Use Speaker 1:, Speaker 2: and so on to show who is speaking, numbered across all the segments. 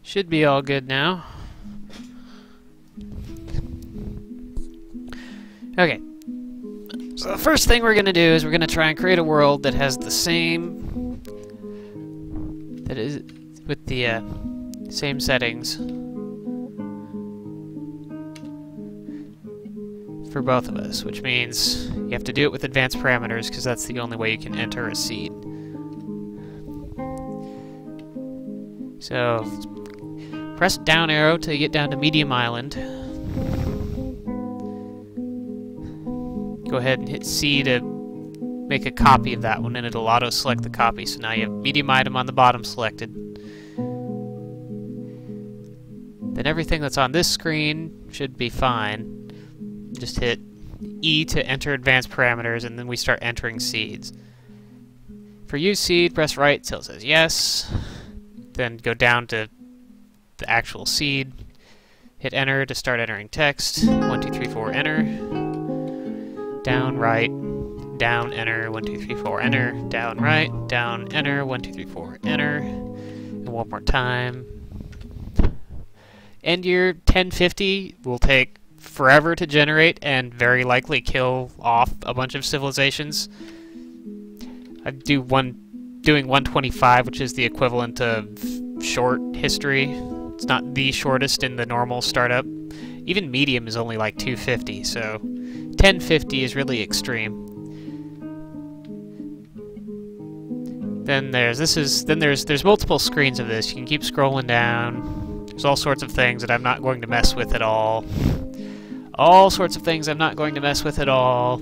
Speaker 1: Should be all good now. Okay. So the first thing we're going to do is we're going to try and create a world that has the same... that is with the same settings for both of us, which means you have to do it with advanced parameters because that's the only way you can enter a seed. So press down arrow till you get down to Medium Island. Go ahead and hit C to make a copy of that one, and it'll auto-select the copy. So now you have medium item on the bottom selected. Then everything that's on this screen should be fine. Just hit E to enter advanced parameters, and then we start entering seeds. For use seed, press right till it says yes. Then go down to the actual seed. Hit enter to start entering text. 1, 2, 3, 4, enter. Down, right, down, enter, 1, 2, 3, 4, enter, down, right, down, enter, 1, 2, 3, 4, enter, and one more time. End year 1050 will take forever to generate and very likely kill off a bunch of civilizations. I'm doing 125, which is the equivalent of short history. It's not the shortest in the normal startup. Even medium is only like 250, so 1050 is really extreme. Then there's multiple screens of this. You can keep scrolling down. There's all sorts of things that I'm not going to mess with at all. All sorts of things I'm not going to mess with at all.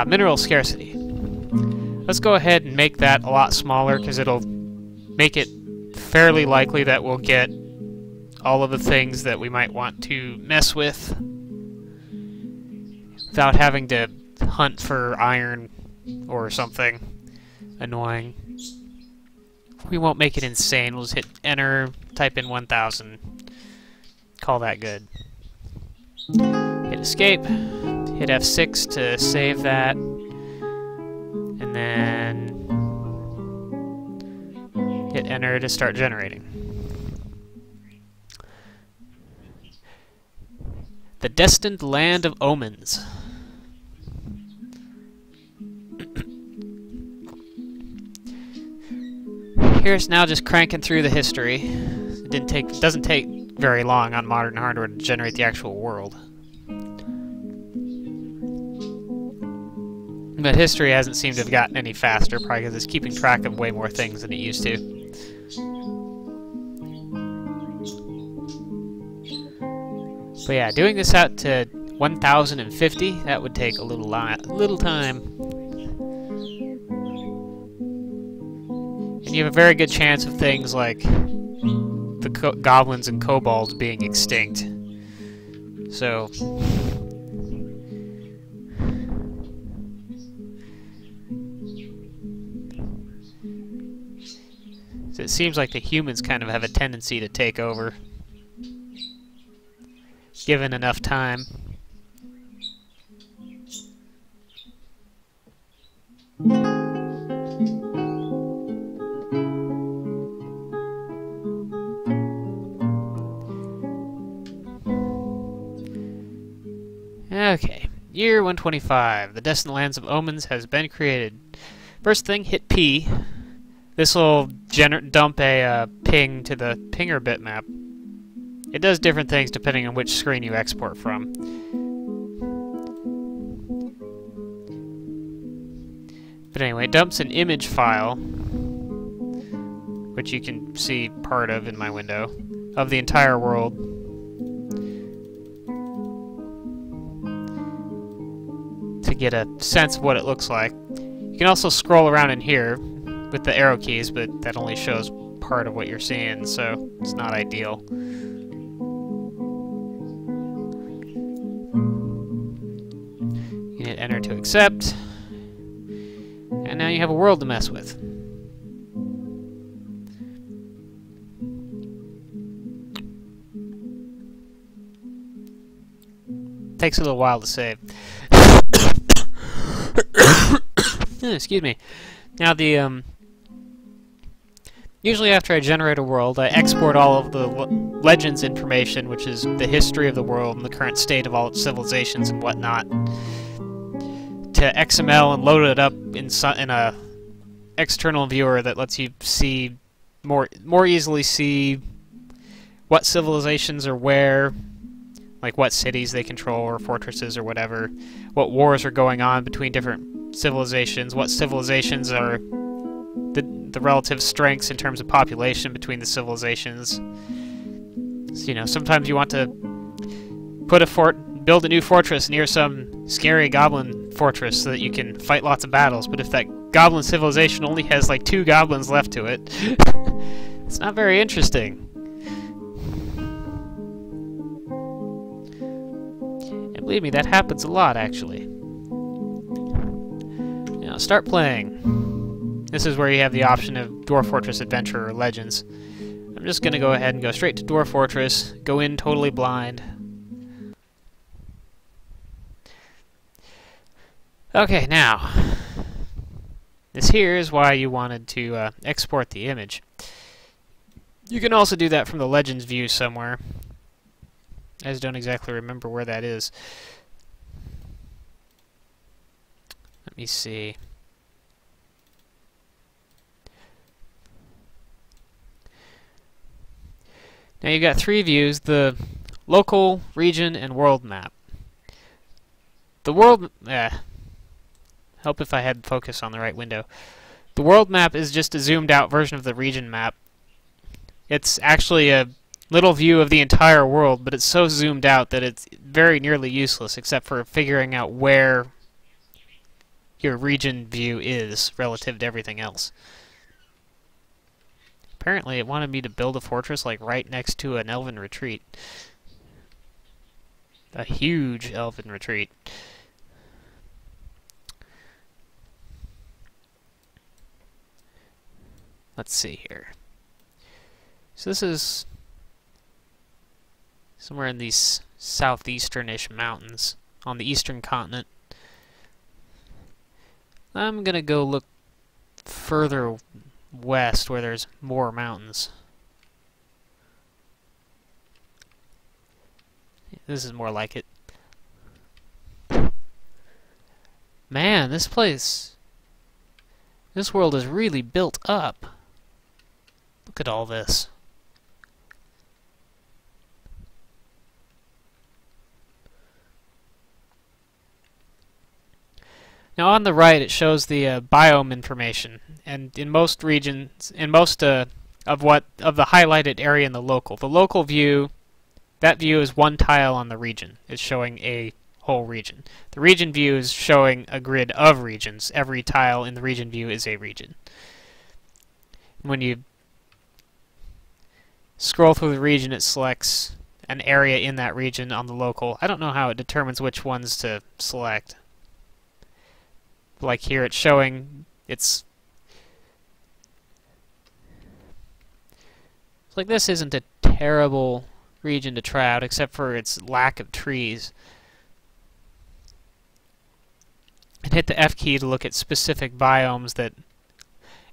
Speaker 1: Mineral scarcity. Let's go ahead and make that a lot smaller because it'll make it fairly likely that we'll get all of the things that we might want to mess with without having to hunt for iron or something annoying. We won't make it insane. We'll just hit enter, type in 1000, call that good. Hit escape, hit F6 to save that, and then hit enter to start generating. The Destined Land of Omens. Here's now just cranking through the history. It doesn't take very long on modern hardware to generate the actual world. But history hasn't seemed to have gotten any faster, probably because it's keeping track of way more things than it used to. But yeah, doing this out to 1050, that would take a little time. And you have a very good chance of things like the goblins and kobolds being extinct. So it seems like the humans kind of have a tendency to take over, given enough time. Okay, year 125. The Destined Lands of Omens has been created. First thing, hit P. This will dump a ping to the pinger bitmap. It does different things depending on which screen you export from. But anyway, it dumps an image file, which you can see part of in my window, of the entire world. To get a sense of what it looks like. You can also scroll around in here with the arrow keys, but that only shows part of what you're seeing, so it's not ideal. You hit enter to accept, and now you have a world to mess with. Takes a little while to save. Excuse me. Now the usually after I generate a world, I export all of the legends information, which is the history of the world and the current state of all its civilizations and whatnot, to XML and load it up in a external viewer that lets you see more easily see what civilizations are where, like what cities they control or fortresses or whatever, what wars are going on between different civilizations, what civilizations are the relative strengths in terms of population between the civilizations. So, you know, sometimes you want to build a new fortress near some scary goblin fortress so that you can fight lots of battles, but if that goblin civilization only has like 2 goblins left to it, it's not very interesting. And believe me, that happens a lot, actually. Now, start playing. This is where you have the option of Dwarf Fortress Adventure or Legends. I'm just going to go ahead and go straight to Dwarf Fortress, go in totally blind. Okay, now, this here is why you wanted to export the image. You can also do that from the Legends view somewhere. I just don't exactly remember where that is. Let me see. Now you've got 3 views, the local, region, and world map. The world... help if I had focus on the right window. The world map is just a zoomed out version of the region map. It's actually a little view of the entire world, but it's so zoomed out that it's very nearly useless except for figuring out where your region view is relative to everything else. Apparently it wanted me to build a fortress like right next to an elven retreat. A huge elven retreat. Let's see here. So this is somewhere in these southeastern-ish mountains on the eastern continent. I'm gonna go look further west where there's more mountains. This is more like it. Man, this world is really built up. Look at all this. Now on the right it shows the biome information, and in most regions, in most of the highlighted area in the local view, that view is one tile on the region. It's showing a whole region. The region view is showing a grid of regions. Every tile in the region view is a region. When you scroll through the region, it selects an area in that region on the local. I don't know how it determines which ones to select. Like here, it's showing it's like this isn't a terrible region to try out, except for its lack of trees. And hit the F key to look at specific biomes that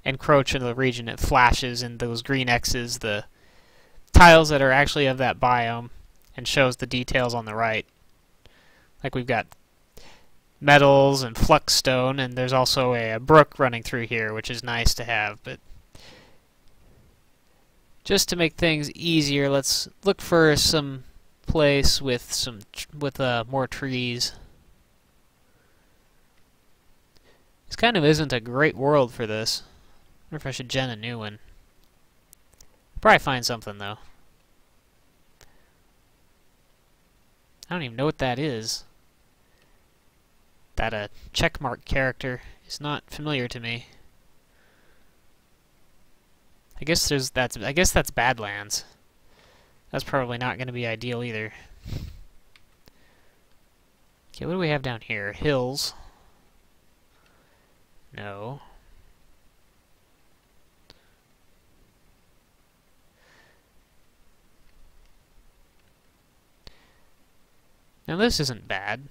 Speaker 1: encroach into the region. It flashes in those green X's the tiles that are actually of that biome and shows the details on the right. Like we've got metals and flux stone, and there's also a brook running through here, which is nice to have. But just to make things easier, let's look for some place with more trees. This kind of isn't a great world for this. I wonder if I should gen a new one. Probably find something though. I don't even know what that is. That checkmark character is not familiar to me. I guess that's Badlands. That's probably not going to be ideal either. Okay, what do we have down here? Hills. No. Now this isn't bad.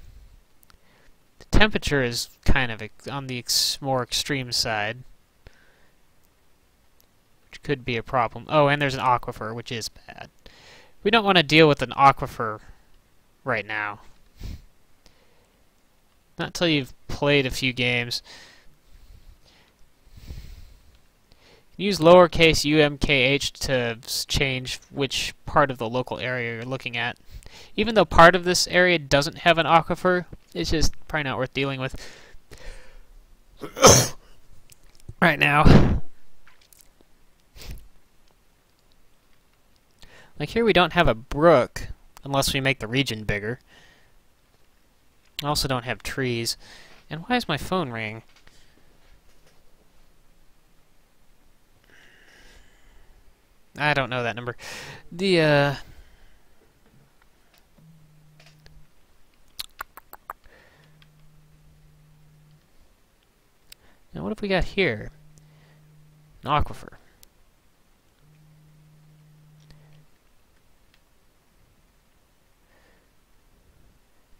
Speaker 1: The temperature is kind of on the more extreme side. which could be a problem. Oh, and there's an aquifer, which is bad. We don't want to deal with an aquifer right now. Not until you've played a few games. Use lowercase umkh to change which part of the local area you're looking at. Even though part of this area doesn't have an aquifer, it's just probably not worth dealing with right now. Like here we don't have a brook, unless we make the region bigger. I also don't have trees. And why is my phone ringing? I don't know that number. Now what have we got here? An aquifer.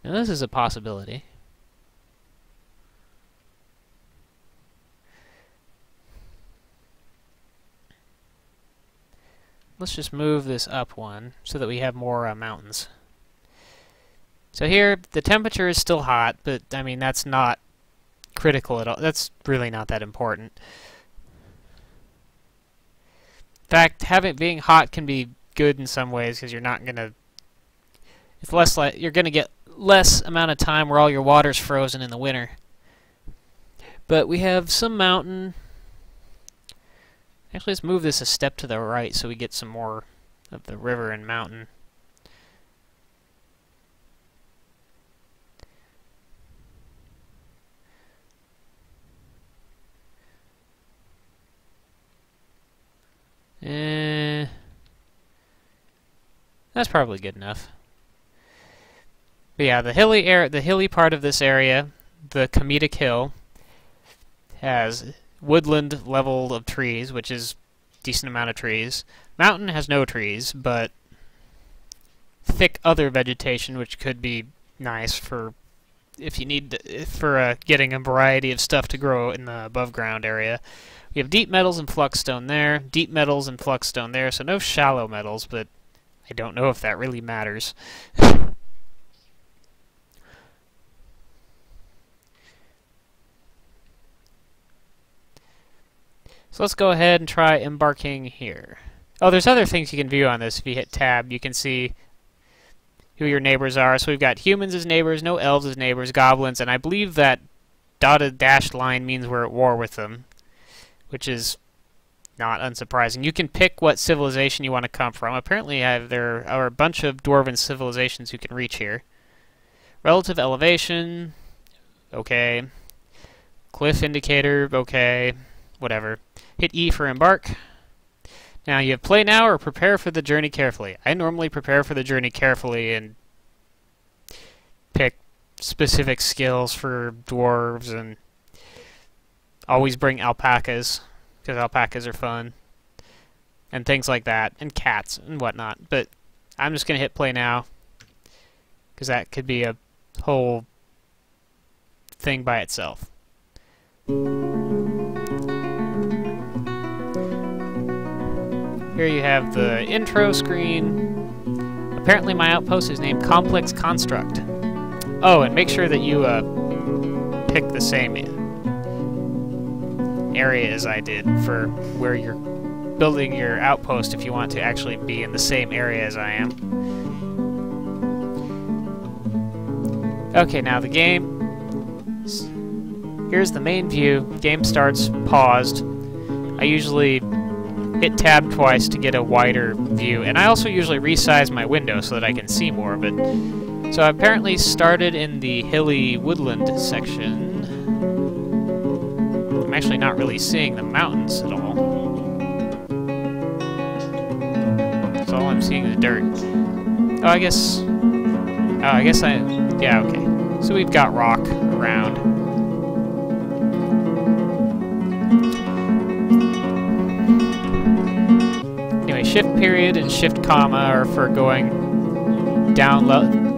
Speaker 1: Now this is a possibility. Let's just move this up one so that we have more mountains. So here, the temperature is still hot, but I mean, that's not critical at all. That's really not that important. In fact, being hot can be good in some ways because you're not gonna. It's less like you're gonna get less amount of time where all your water's frozen in the winter. But we have some mountain. Actually, let's move this a step to the right so we get some more of the river and mountain. That's probably good enough. But yeah, the hilly part of this area, the Comedic Hill, has woodland level of trees, which is a decent amount of trees. Mountain has no trees, but thick other vegetation, which could be nice for if you need getting a variety of stuff to grow in the above ground area. We have deep metals and flux stone there, deep metals and flux stone there, so no shallow metals, but I don't know if that really matters. So let's go ahead and try embarking here. Oh, there's other things you can view on this. If you hit tab, you can see who your neighbors are. So we've got humans as neighbors, no elves as neighbors, goblins, and I believe that dotted dashed line means we're at war with them, which is not unsurprising. You can pick what civilization you want to come from. Apparently there are a bunch of dwarven civilizations you can reach here. Relative elevation, okay. Cliff indicator, okay. Whatever. Hit E for embark. Now you have play now or prepare for the journey carefully. I normally prepare for the journey carefully and pick specific skills for dwarves and always bring alpacas because alpacas are fun and things like that, and cats and whatnot. But I'm just going to hit play now because that could be a whole thing by itself. Here you have the intro screen. Apparently my outpost is named Complex Construct. Oh, and make sure that you pick the same area as I did for where you're building your outpost if you want to actually be in the same area as I am. Okay, now the game. Here's the main view. Game starts paused. I usually hit tab twice to get a wider view, and I also usually resize my window so that I can see more. But so I apparently started in the hilly woodland section. I'm actually not really seeing the mountains at all. So all I'm seeing is dirt. Oh, I guess yeah, okay. So we've got rock around. Anyway, shift period and shift comma are for going down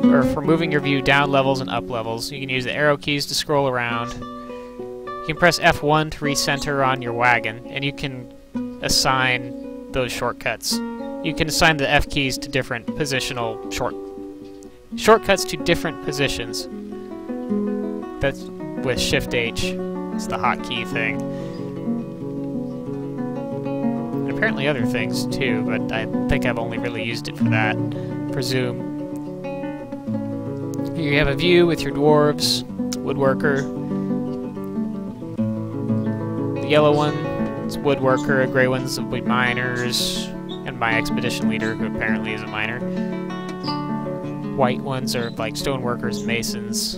Speaker 1: or for moving your view down levels and up levels. You can use the arrow keys to scroll around. You can press F1 to recenter on your wagon, and you can assign those shortcuts. You can assign the F keys to different positional shortcuts to different positions. That's with Shift H. It's the hotkey thing. And apparently other things too, but I think I've only really used it for that. For zoom. Here you have a view with your dwarves, woodworker. The yellow one is woodworker, the gray ones will be miners, and my expedition leader, who apparently is a miner. White ones are like stoneworkers and masons.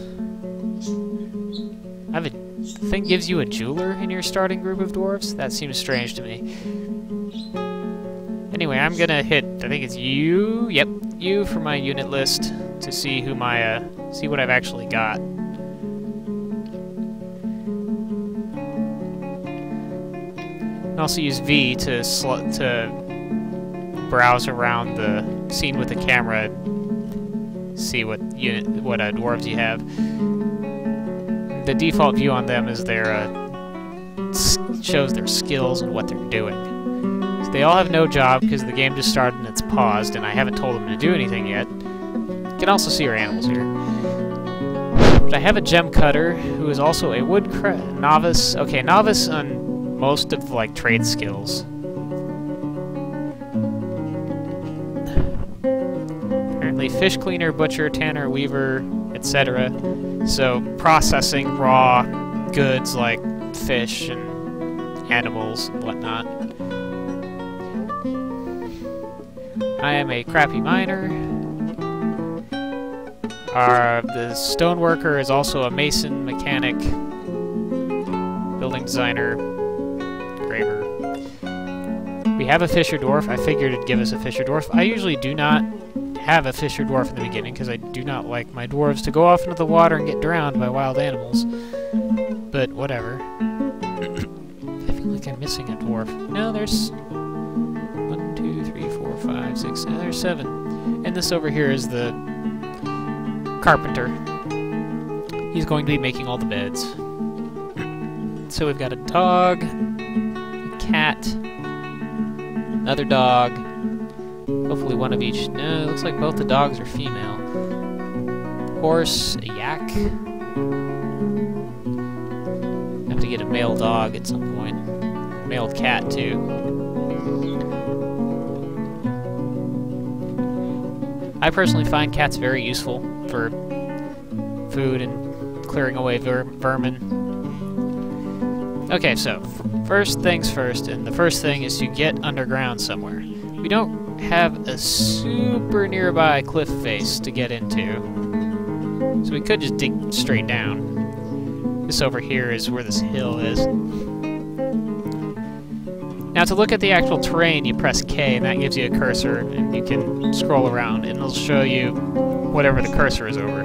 Speaker 1: I have a thing gives you a jeweler in your starting group of dwarves? That seems strange to me. Anyway, I'm gonna hit, I think it's U, yep, U for my unit list to see who my, see what I've actually got. And also use V to browse around the scene with the camera, see what dwarves you have. The default view on them is their shows their skills and what they're doing. So they all have no job because the game just started and it's paused, and I haven't told them to do anything yet. You can also see our animals here. But I have a gem cutter who is also a novice. Okay, novice on most of like trade skills. Apparently, fish cleaner, butcher, tanner, weaver, etc. So processing raw goods like fish and animals and whatnot. I am a crappy miner. The stoneworker is also a mason, mechanic, building designer, graver. We have a fisher dwarf. I figured it'd give us a fisher dwarf. I usually do not have a fisher dwarf in the beginning because I do not like my dwarves to go off into the water and get drowned by wild animals. But whatever. I feel like I'm missing a dwarf. No, there's 1, 2, 3, 4, 5, 6. No, there's 7. And this over here is the carpenter. He's going to be making all the beds. So we've got a dog, a cat, another dog. Hopefully one of each. No, it looks like both the dogs are female. Horse, a yak. Have to get a male dog at some point. Male cat, too. I personally find cats very useful for food and clearing away vermin. Okay, so first things first, and the first thing is to get underground somewhere. We don't have a super nearby cliff face to get into, so we could just dig straight down. This over here is where this hill is. Now to look at the actual terrain, you press K, and that gives you a cursor, and you can scroll around, and it'll show you whatever the cursor is over.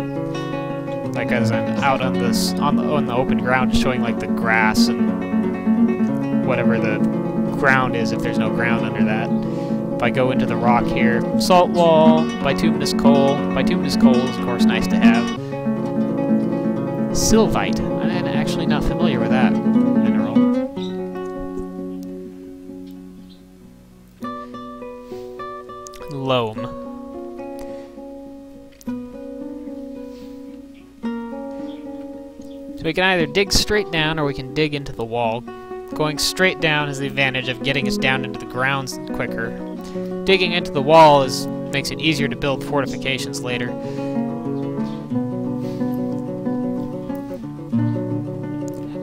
Speaker 1: Like as I'm out on this on the open ground, showing like the grass and whatever the ground is, if there's no ground under that. If I go into the rock here, salt wall, bituminous coal. Bituminous coal is of course nice to have. Sylvite. I'm actually not familiar with that mineral. Loam. So we can either dig straight down or we can dig into the wall. Going straight down is the advantage of getting us down into the grounds quicker. Digging into the wall makes it easier to build fortifications later.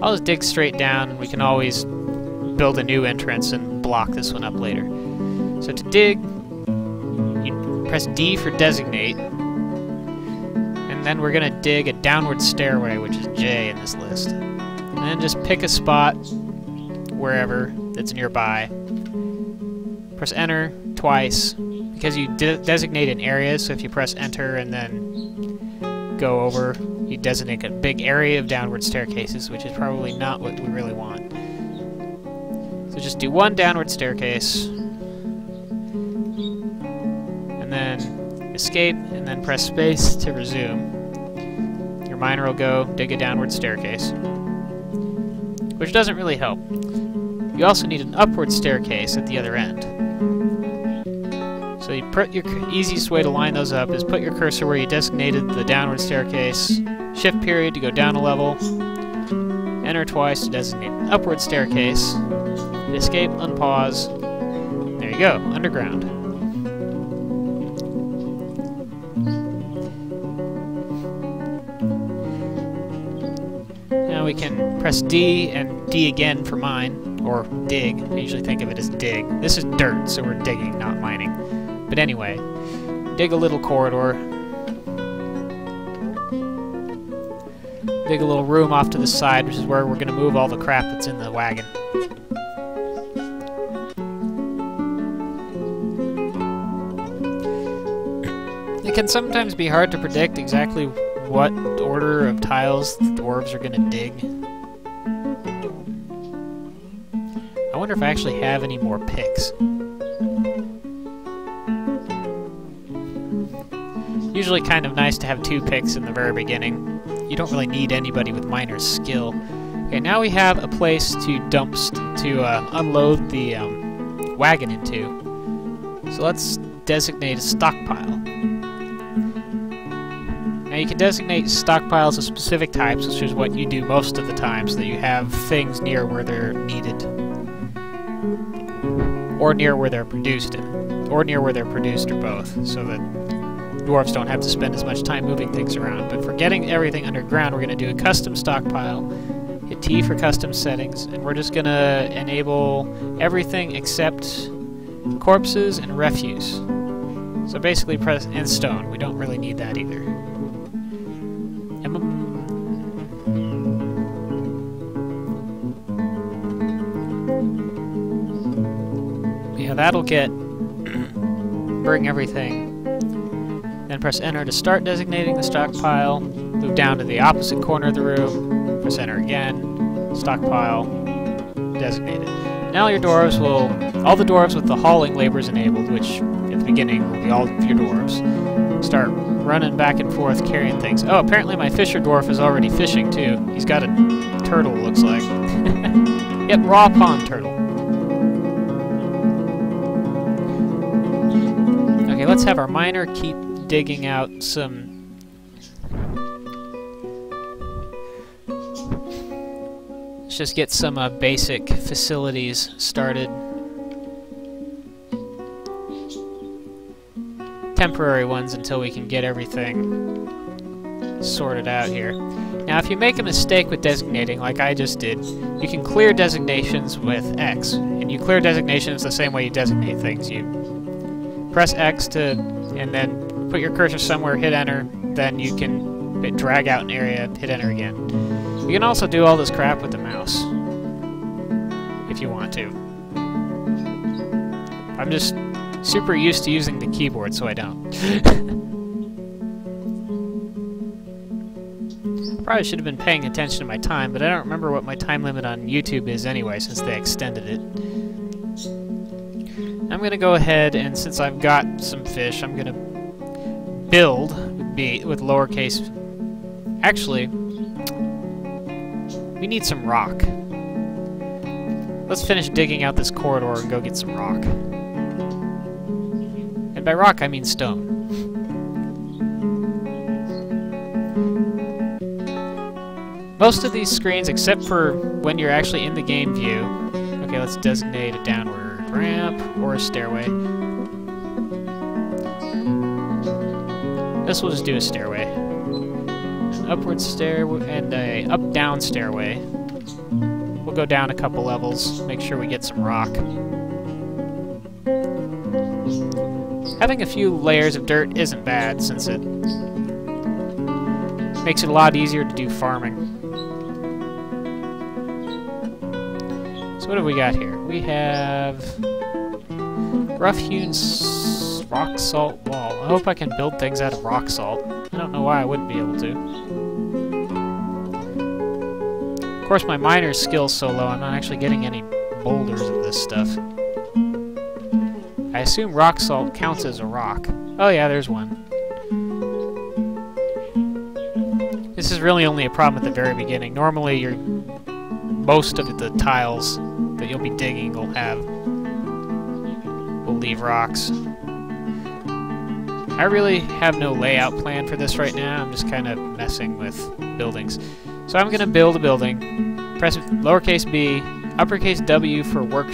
Speaker 1: I'll just dig straight down, and we can always build a new entrance and block this one up later. So to dig, you press D for designate, and then we're going to dig a downward stairway, which is J in this list. And then just pick a spot wherever that's nearby. Press enter twice, because you designate an area, so if you press enter and then go over, you designate a big area of downward staircases, which is probably not what we really want. So just do one downward staircase, and then escape, and then press space to resume. Your miner will go dig a downward staircase, which doesn't really help. you also need an upward staircase at the other end. So you put your easiest way to line those up is put your cursor where you designated the downward staircase, shift period to go down a level, enter twice to designate an upward staircase, hit escape, unpause. There you go, underground. Now we can press D and D again for mine, or dig. I usually think of it as dig. This is dirt, so we're digging, not mining. But anyway, dig a little corridor. Dig a little room off to the side, which is where we're going to move all the crap that's in the wagon. It can sometimes be hard to predict exactly what order of tiles the dwarves are going to dig. I wonder if I actually have any more picks. Usually kind of nice to have 2 picks in the very beginning. You don't really need anybody with miner's skill. Okay, now we have a place to unload the wagon into. So let's designate a stockpile. Now you can designate stockpiles of specific types, which is what you do most of the time, so that you have things near where they're needed. Or near where they're produced or near where they're produced, or both, so that dwarves don't have to spend as much time moving things around. But for getting everything underground, we're going to do a custom stockpile, hit T for custom settings, and we're just going to enable everything except corpses and refuse. So basically press and stone. We don't really need that either. Yeah, that'll bring everything. Then press enter to start designating the stockpile. Move down to the opposite corner of the room. Press enter again. Stockpile designated. Now your dwarves all the dwarves with the hauling labors enabled, which at the beginning will be all of your dwarves, start running back and forth carrying things. Oh, apparently my fisher dwarf is already fishing too. He's got a turtle, looks like. Yep, raw pond turtle. Okay, let's have our miner keep digging out some... Let's just get some basic facilities started. Temporary ones until we can get everything sorted out here. Now if you make a mistake with designating, like I just did, you can clear designations with X. And you clear designations the same way you designate things. You press X and then put your cursor somewhere, hit enter, then you can drag out an area, hit enter again. You can also do all this crap with the mouse, if you want to. I'm just super used to using the keyboard, so I don't. Probably should have been paying attention to my time, but I don't remember what my time limit on YouTube is anyway, since they extended it. I'm going to go ahead, and since I've got some fish, I'm going to build with lowercase. Actually, we need some rock. Let's finish digging out this corridor and go get some rock. And by rock, I mean stone. Most of these screens, except for when you're actually in the game view... Okay, let's designate a downward ramp or a stairway. This will just do a stairway. An upward stairway and a up-down stairway. We'll go down a couple levels, make sure we get some rock. Having a few layers of dirt isn't bad, since it makes it a lot easier to do farming. So what have we got here? We have rough-hewn rock salt wall. I hope I can build things out of rock salt. I don't know why I wouldn't be able to. Of course, my miner's skill's so low, I'm not actually getting any boulders of this stuff. I assume rock salt counts as a rock. Oh yeah, there's one. This is really only a problem at the very beginning. Normally, most of the tiles that you'll be digging will leave rocks. I really have no layout plan for this right now. I'm just kind of messing with buildings. So I'm going to build a building. Press lowercase b, uppercase W for work.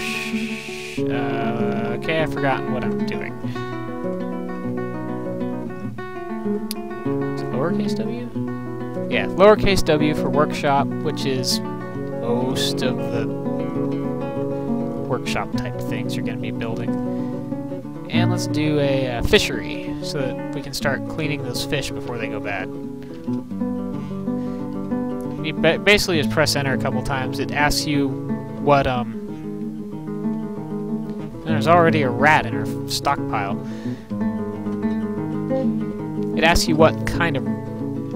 Speaker 1: Okay, I've forgotten what I'm doing. Is it lowercase w? Yeah, lowercase w for workshop, which is most of the workshop type things you're going to be building. And let's do a fishery so that we can start cleaning those fish before they go bad. You basically just press enter a couple times. It asks you what there's already a rat in our stockpile. It asks you what kind of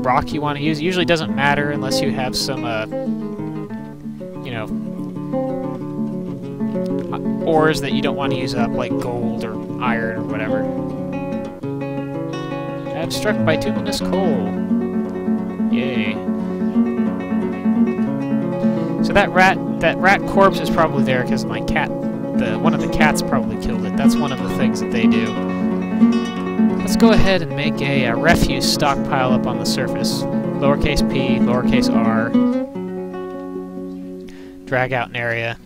Speaker 1: rock you want to use. It usually doesn't matter unless you have some, you know, ores that you don't want to use up, like gold or iron or whatever. I'm struck by bituminous coal. Yay. So that rat corpse is probably there because my cat, one of the cats probably killed it. That's one of the things that they do. Let's go ahead and make a refuse stockpile up on the surface. Lowercase p, lowercase r. Drag out an area.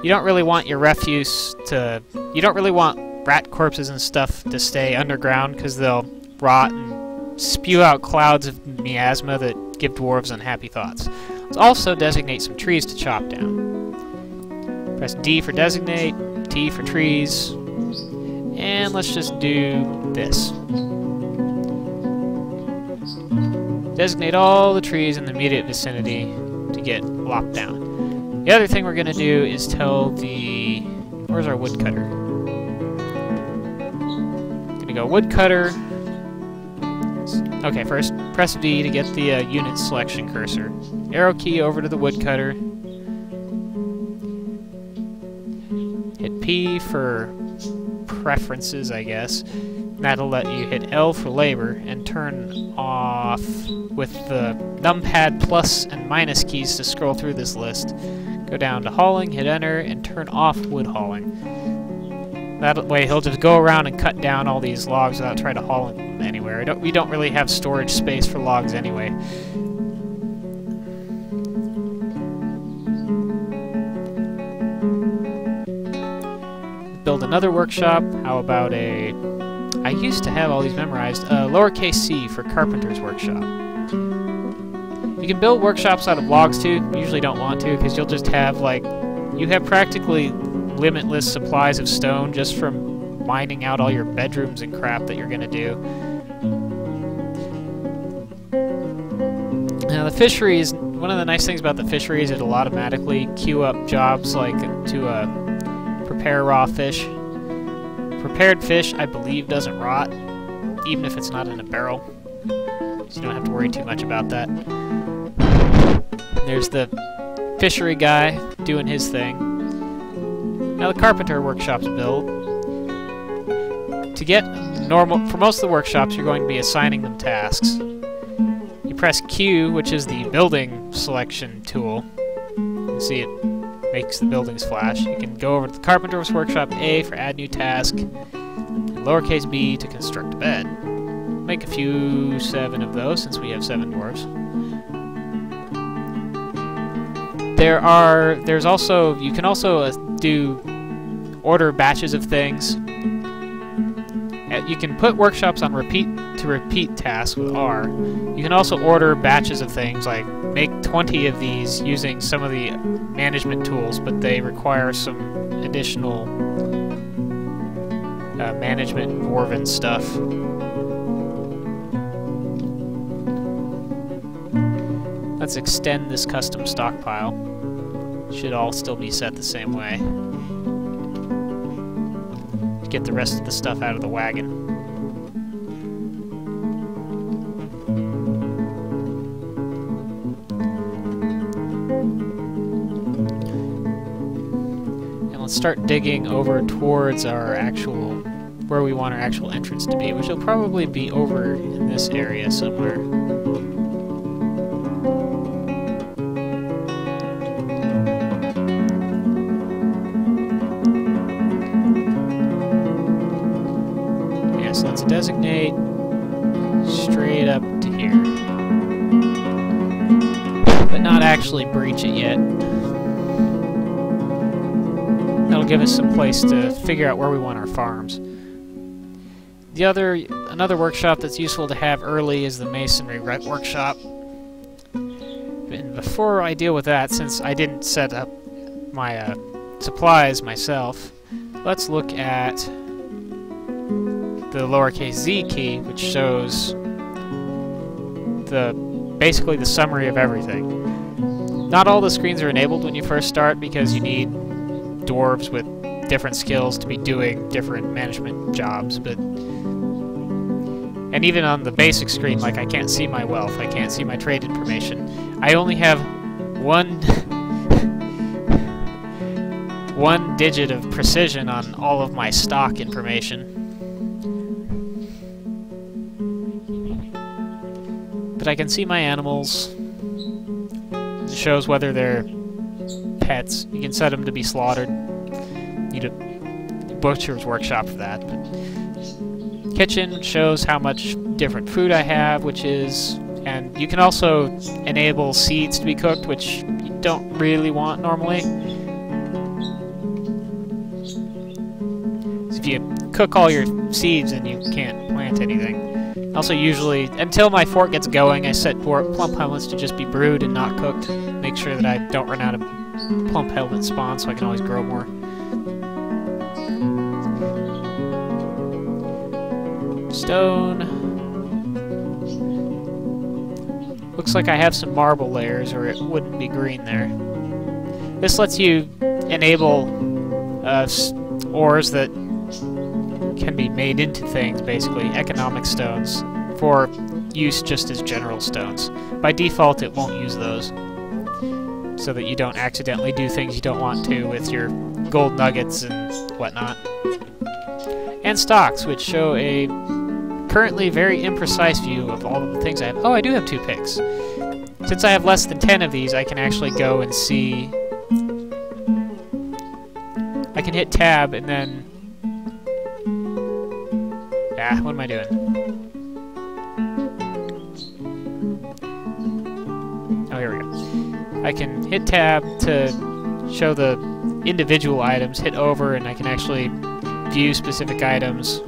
Speaker 1: You don't really want your refuse to... You don't really want rat corpses and stuff to stay underground because they'll rot and spew out clouds of miasma that give dwarves unhappy thoughts. Let's also designate some trees to chop down. Press D for designate, T for trees, and let's just do this. Designate all the trees in the immediate vicinity to get lopped down. The other thing we're going to do is tell the... Where's our woodcutter? Going to go woodcutter. Okay, first press V to get the unit selection cursor. Arrow key over to the woodcutter. Hit P for preferences, I guess. That'll let you hit L for labor and turn off with the numpad plus and minus keys to scroll through this list. Go down to hauling, hit enter, and turn off wood hauling. That way he'll just go around and cut down all these logs without trying to haul them anywhere. We don't really have storage space for logs anyway. Build another workshop. How about a... I used to have all these memorized. Lowercase c for carpenter's workshop. You can build workshops out of logs too. You usually don't want to because you'll just have like... You have practically limitless supplies of stone just from mining out all your bedrooms and crap that you're going to do. Now the fishery is... One of the nice things about the fishery is it'll automatically queue up jobs like to prepare raw fish. Prepared fish, I believe, doesn't rot, even if it's not in a barrel. So you don't have to worry too much about that. There's the fishery guy doing his thing. Now the carpenter workshop's built. To get normal, for most of the workshops, you're going to be assigning them tasks. You press Q, which is the building selection tool. You see it makes the buildings flash. You can go over to the carpenter's workshop, A for add new task, and lowercase b to construct a bed. Make a few 7 of those since we have 7 dwarves. There's also, you can also order batches of things. You can put workshops on repeat tasks with R. You can also order batches of things, like make 20 of these using some of the management tools, but they require some additional management dwarven stuff. Let's extend this custom stockpile. Should all still be set the same way. Get the rest of the stuff out of the wagon. And let's start digging over towards our actual, where we want our actual entrance to be, which will probably be over in this area somewhere. to designate straight up to here. But not actually breach it yet. That'll give us some place to figure out where we want our farms. Another workshop that's useful to have early is the masonry workshop. And before I deal with that, since I didn't set up my supplies myself, let's look at the lowercase z key, which shows basically the summary of everything. Not all the screens are enabled when you first start because you need dwarves with different skills to be doing different management jobs, and even on the basic screen, like, I can't see my wealth, I can't see my trade information. I only have one digit of precision on all of my stock information. But I can see my animals. It shows whether they're pets. You can set them to be slaughtered. Need a butcher's workshop for that. But kitchen shows how much different food I have, and you can also enable seeds to be cooked, which you don't really want normally. So if you cook all your seeds, then you can't plant anything. Also, usually, until my fort gets going, I set plump helmets to just be brewed and not cooked. Make sure that I don't run out of plump helmet spawn, so I can always grow more. Stone. Looks like I have some marble layers, or it wouldn't be green there. This lets you enable ores that can be made into things, basically, economic stones, for use just as general stones. By default, it won't use those, so that you don't accidentally do things you don't want to with your gold nuggets and whatnot. And stocks, which show a currently very imprecise view of all of the things I have. Oh, I do have 2 picks. Since I have less than 10 of these, I can actually go and see... I can hit tab and then... what am I doing? Oh, here we go. I can hit tab to show the individual items, hit over, and I can actually view specific items,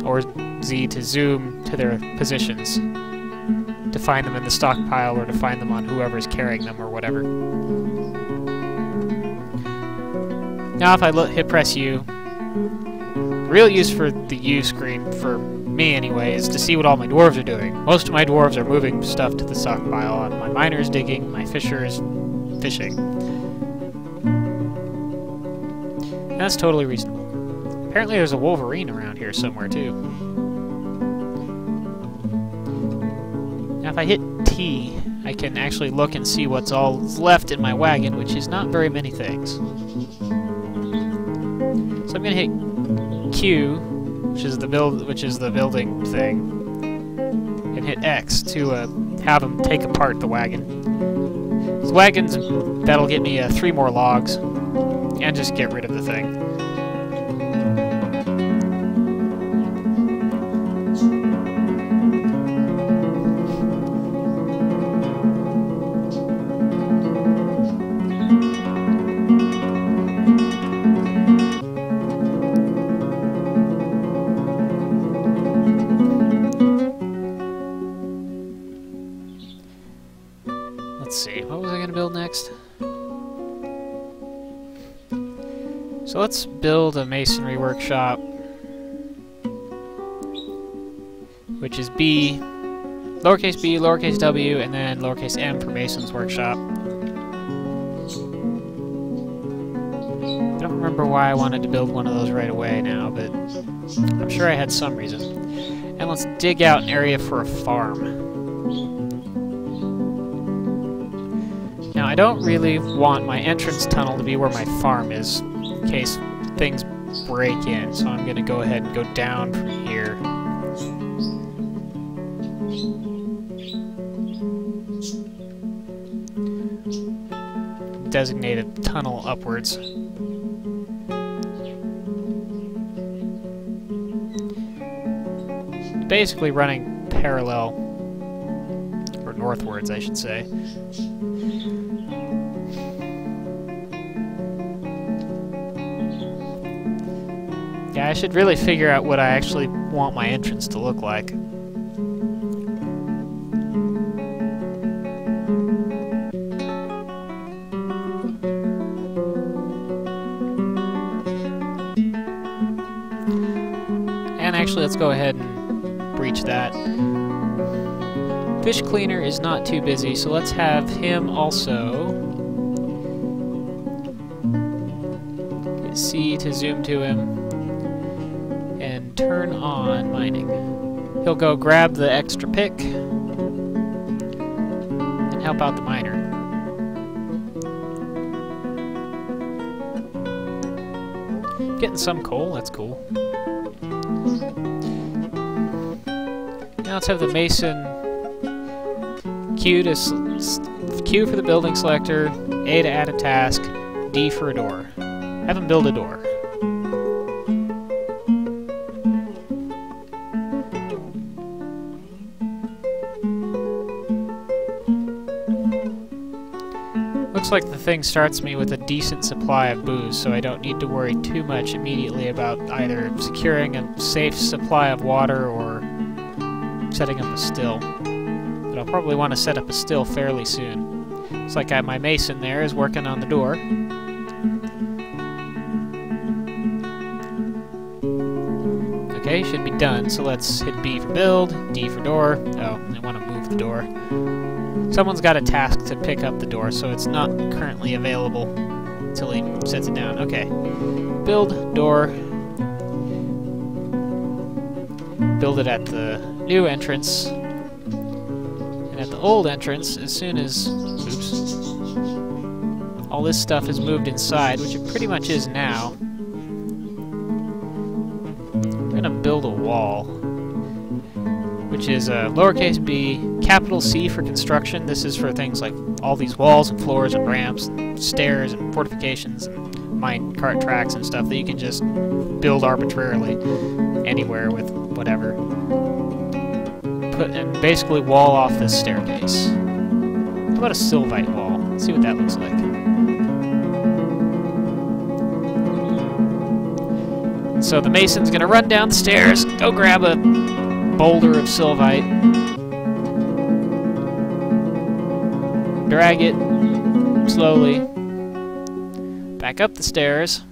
Speaker 1: or Z to zoom to their positions, to find them in the stockpile or to find them on whoever's carrying them or whatever. Now if I hit press U, real use for the U screen, for me anyway, is to see what all my dwarves are doing. Most of my dwarves are moving stuff to the stockpile. My miner is digging, my fisher is fishing. And that's totally reasonable. Apparently there's a wolverine around here somewhere too. Now if I hit T, I can actually look and see what's all left in my wagon, which is not very many things. So I'm gonna hit Q, which is the building thing, and hit X to have them take apart the wagon. These wagons, that'll get me 3 more logs, and just get rid of the thing. Let's see, what was I going to build next? So let's build a masonry workshop, which is B, lowercase w, and then lowercase m for mason's workshop. I don't remember why I wanted to build one of those right away now, but I'm sure I had some reason. And let's dig out an area for a farm. Now, I don't really want my entrance tunnel to be where my farm is, in case things break in, so I'm going to go ahead and go down from here. Designate a tunnel upwards. basically running parallel, or northwards, I should say. Yeah, I should really figure out what I actually want my entrance to look like. And actually, let's go ahead and breach that. Fish cleaner is not too busy, so let's have him also get C to zoom to him. And turn on mining. He'll go grab the extra pick and help out the miner. Getting some coal, that's cool. Now let's have the mason Q for the building selector, A to add a task, D for a door. Have him build a door. Looks like the thing starts me with a decent supply of booze, so I don't need to worry too much immediately about either securing a safe supply of water or setting up a still. But I'll probably want to set up a still fairly soon. Looks like my mason there is working on the door. Okay, should be done, so let's hit B for build, D for door. Oh, I want to move the door. Someone's got a task to pick up the door, so it's not currently available until he sets it down. Okay. Build door. Build it at the new entrance. And at the old entrance, as soon as... Oops. All this stuff is moved inside, which it pretty much is now. I'm gonna build a wall, which is lowercase b, capital C for construction. This is for things like all these walls and floors and ramps, and stairs and fortifications and mine cart tracks and stuff that you can just build arbitrarily anywhere with whatever. And basically wall off this staircase. How about a sylvite wall? Let's see what that looks like. So the mason's gonna run down the stairs, go grab a boulder of sylvite, drag it slowly back up the stairs,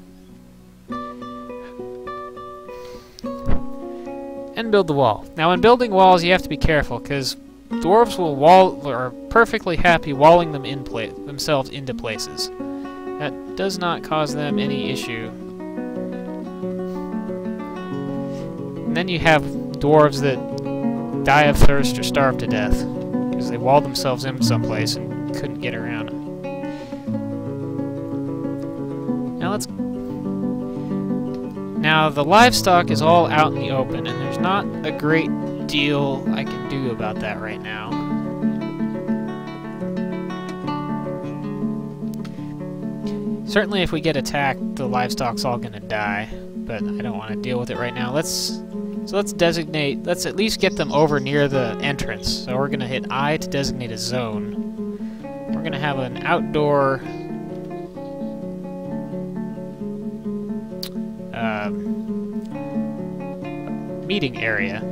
Speaker 1: and build the wall. Now, when building walls, you have to be careful because dwarves are perfectly happy walling them themselves into places. That does not cause them any issue. And then you have dwarves that die of thirst or starve to death because they walled themselves in someplace and couldn't get around it. Now the livestock is all out in the open, and there's not a great deal I can do about that right now. Certainly, if we get attacked, the livestock's all gonna die, but I don't want to deal with it right now. Let's at least get them over near the entrance. So we're gonna hit I to designate a zone. We're gonna have an outdoor meeting area,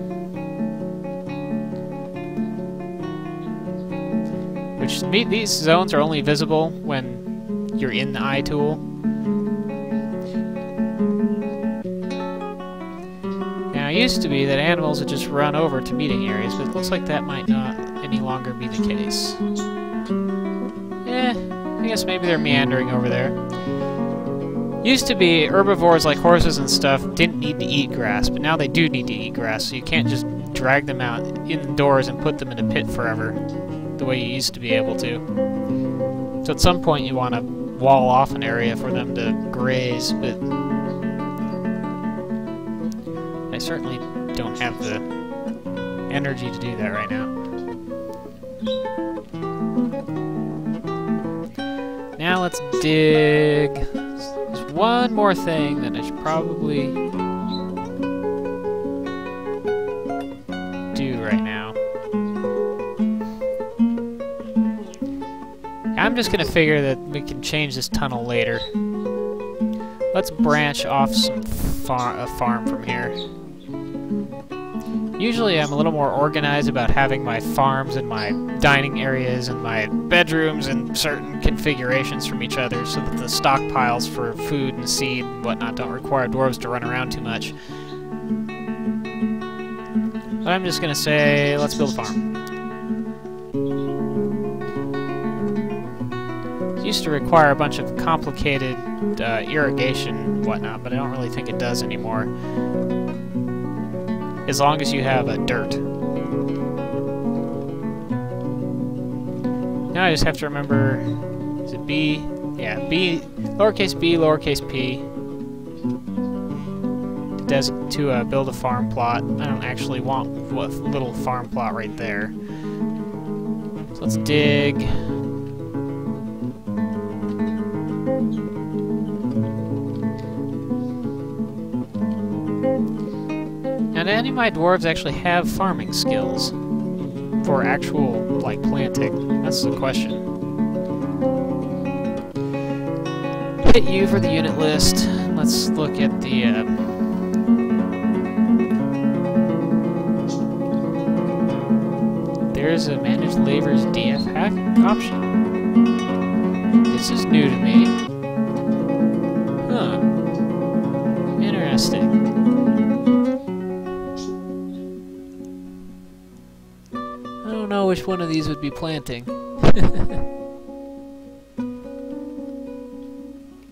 Speaker 1: these zones are only visible when you're in the I tool. Now, it used to be that animals would just run over to meeting areas, but it looks like that might not any longer be the case. I guess maybe they're meandering over there. Used to be herbivores like horses and stuff didn't need to eat grass, but now they do need to eat grass, so you can't just drag them out indoors and put them in a pit forever the way you used to be able to. So at some point you want to wall off an area for them to graze, but I certainly don't have the energy to do that right now. Now let's dig. There's one more thing that I should probably... I'm just gonna figure that we can change this tunnel later. Let's branch off some farm from here. Usually I'm a little more organized about having my farms and my dining areas and my bedrooms in certain configurations from each other so that the stockpiles for food and seed and whatnot don't require dwarves to run around too much. But I'm just gonna say, let's build a farm. It used to require a bunch of complicated irrigation and whatnot, but I don't really think it does anymore. As long as you have dirt. Now I just have to remember, is it B? Yeah, B, lowercase b, lowercase p. To build a farm plot. I don't actually want a little farm plot right there. So let's dig. Now, do any of my dwarves actually have farming skills for actual, like, planting? That's the question. Hit U for the unit list. Let's look at the, there's a Manage Lavers DF hack option. This is new to me. Huh. Interesting. I don't know which one of these would be planting.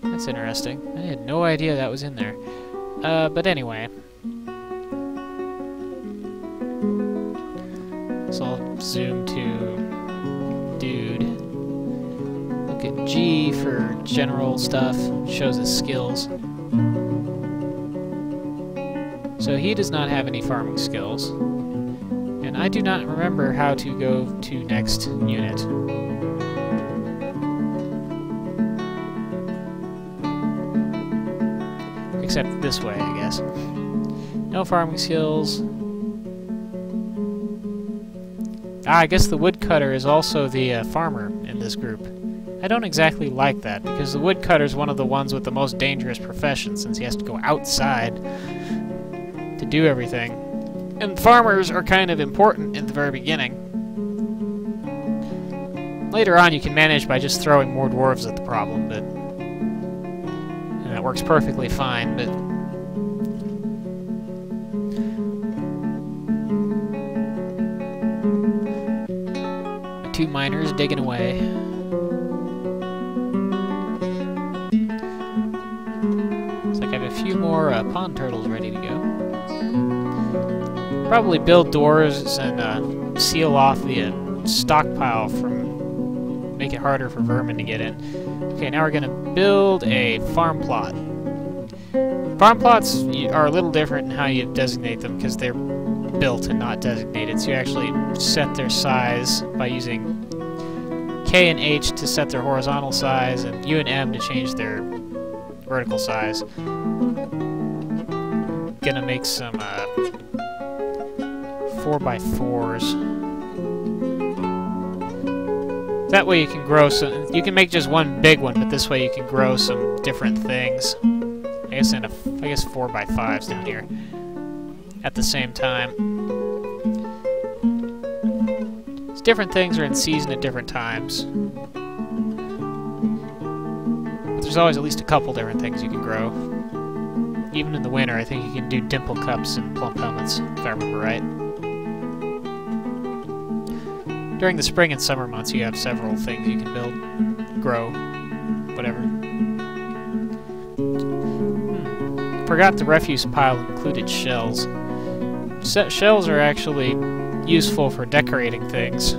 Speaker 1: That's interesting. I had no idea that was in there. But anyway. So I'll zoom to dude. Look at G for general stuff. Shows his skills. So he does not have any farming skills. And I do not remember how to go to next unit. Except this way, I guess. No farming skills. I guess the woodcutter is also the farmer in this group. I don't exactly like that, because the woodcutter is one of the ones with the most dangerous profession, since he has to go outside to do everything. And farmers are kind of important in the very beginning. Later on you can manage by just throwing more dwarves at the problem, but... and that works perfectly fine, but... 2 miners digging away. Looks like I have a few more pond turtles ready to go. Probably build doors and seal off the stockpile from... make it harder for vermin to get in. Okay, now we're gonna build a farm plot. Farm plots are a little different in how you designate them because they're built and not designated, so you actually set their size by using K and H to set their horizontal size and U and M to change their vertical size. Gonna make some 4x4s. That way you can grow some. You can make just one big one, but this way you can grow some different things. I guess 4x5s down here at the same time. Different things are in season at different times. But there's always at least a couple different things you can grow. Even in the winter, I think you can do dimple cups and plump helmets, if I remember right. During the spring and summer months, you have several things you can build, grow, whatever. Forgot the refuse pile included shells. Shells are actually useful for decorating things.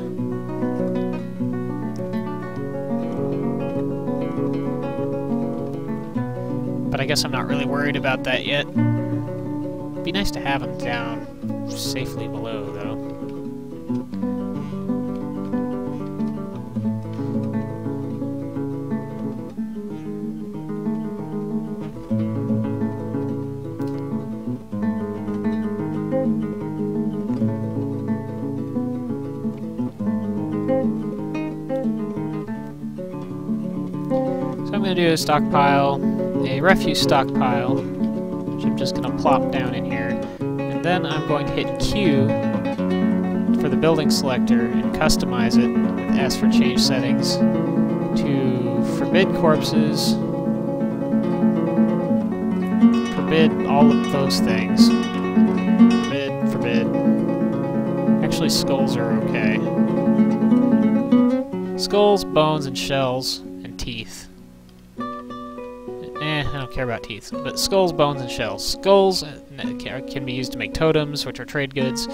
Speaker 1: But I guess I'm not really worried about that yet. It'd be nice to have them down safely below, though. I'm going to do is stockpile a refuse stockpile, which I'm just going to plop down in here. And then I'm going to hit Q for the building selector and customize it with S for change settings to forbid corpses, forbid all of those things. Forbid. Actually, skulls are okay. Skulls, bones, and shells, and teeth. I don't care about teeth, but skulls, bones, and shells. Skulls can be used to make totems, which are trade goods.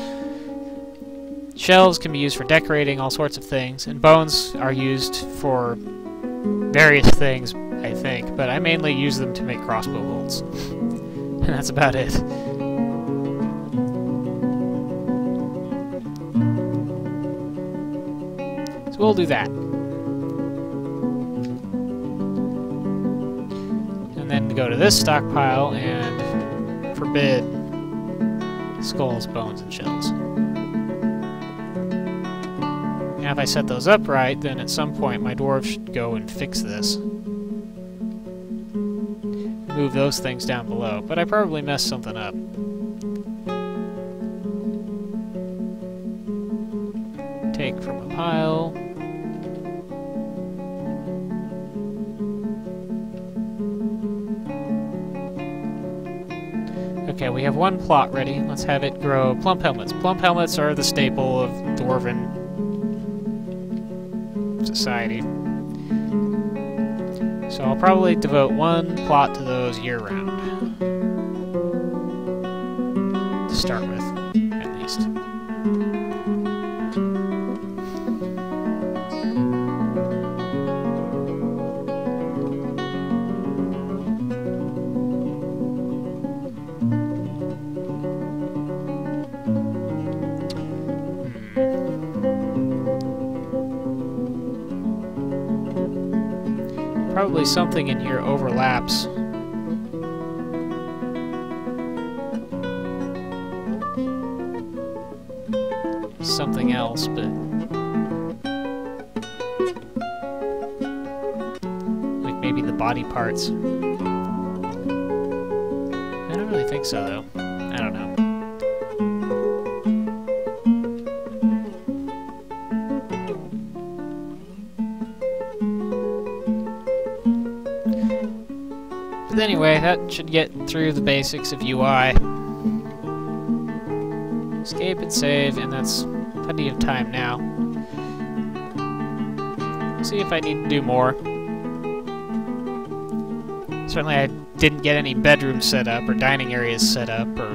Speaker 1: Shells can be used for decorating all sorts of things, and bones are used for various things, I think, but I mainly use them to make crossbow bolts. And that's about it. So we'll do that. And then go to this stockpile and forbid skulls, bones, and shells. Now if I set those up right, then at some point my dwarves should go and fix this. Move those things down below, but I probably messed something up. Take from a pile. Okay, we have one plot ready. Let's have it grow plump helmets. Plump helmets are the staple of dwarven society. So I'll probably devote one plot to those year-round. To start with, at least. Probably something in here overlaps. Something else, but like maybe the body parts. I don't really think so, though. I don't know. But anyway, that should get through the basics of UI. Escape and save, and that's plenty of time now. See if I need to do more. Certainly I didn't get any bedrooms set up, or dining areas set up, or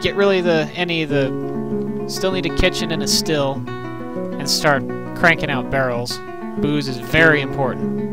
Speaker 1: get really any of the... Still need a kitchen and a still, and start cranking out barrels. Booze is very important.